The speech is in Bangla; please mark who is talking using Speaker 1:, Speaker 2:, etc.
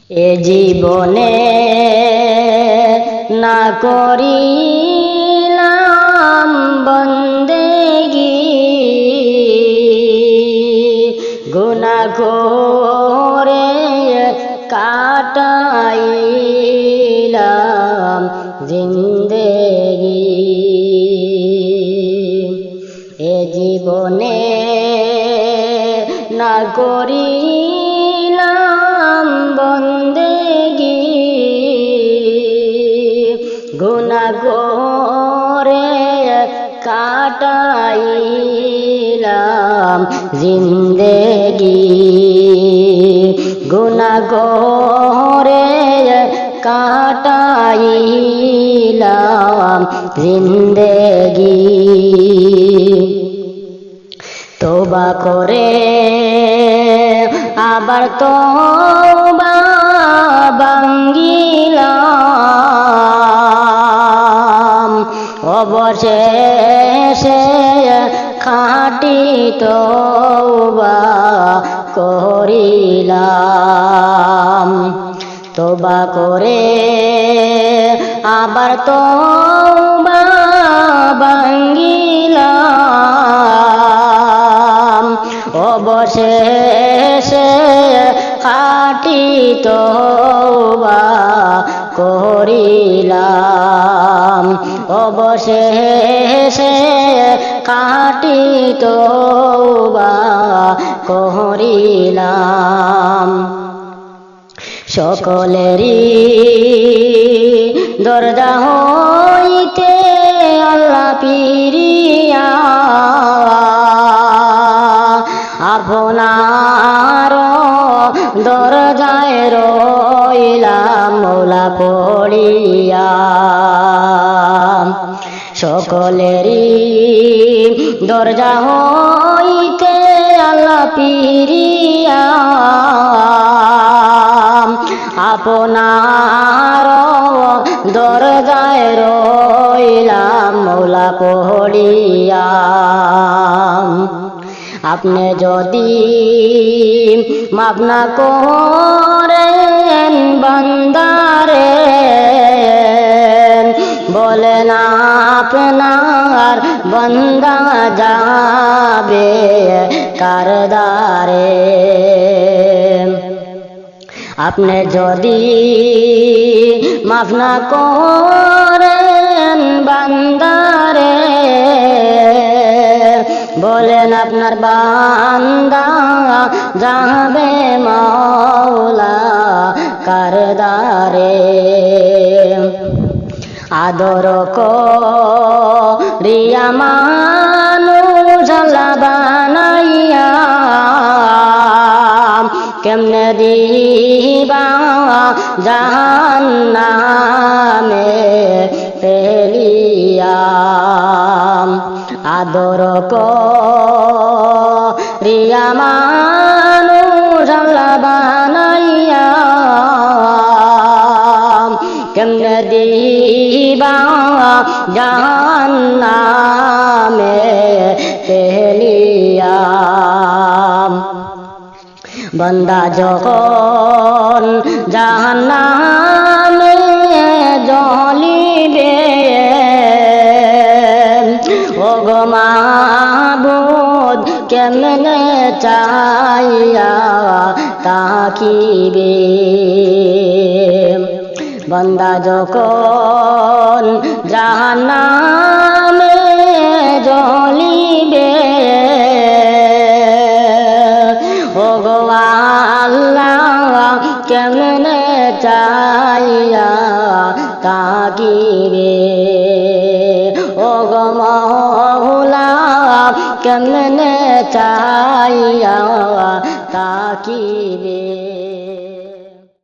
Speaker 1: এ জীবনে না করিলাম বন্দেগি, গুনাহ করে কাটাইলাম জিন্দেগি। এ জীবনে না করিলাম বন্দেগি, গুনাহ করে কাটাইলাম জিন্দেগি, গুনাহ করে কাটাইলাম জিন্দেগি। তওবা করে আবার তওবা ভাঙ্গিলাম, অবশেষে খাঁটি তওবা করিলাম। তওবা করে আবার তওবা ভাঙ্গিলাম, অবশেষে খাঁটি তওবা করিলাম, অবশেষে খাঁটি তওবা করিলাম। সকলেরই দরজা হইতে আল্লাহ পিরিয়া আপনার দরজায় রইলাম মওলা পড়িয়া। সকলেরই দরজা হইতে আল্লাহ পিরিয়া আপনার দরজায় রইলাম মওলা পড়িয়া। আপনি যদি মাফ না করেন বান্দারে, বলেন আপনার বান্দা যাবে কার দ্বারে। আপনি যদি মাফ না করেন বান্দারে, বলেন আপনার বান্দা যাবে মাওলা কার দ্বারে। আদর করিয়া মানুষ আল্লাহ বানাইয়া কেমনে দিবা জাহান্নামে ফেলিয়া। আদর করিয়া মানুষ আল্লাহ বানাইয়া কেমনে দিবা জাহান্নামে ফেলিয়া। বান্দা যখন জাহান্নামে জ্বলিবে, ওগো মাবুদ কেমনে চাইয়া তাকিবে। বান্দা যখন জাহান্নামে জ্বলিবে, ওগো আল্লাহ কেমনে চাইয়া তাকিবে। ওগো মাওলা কেমনে চাইয়া তাকিবে।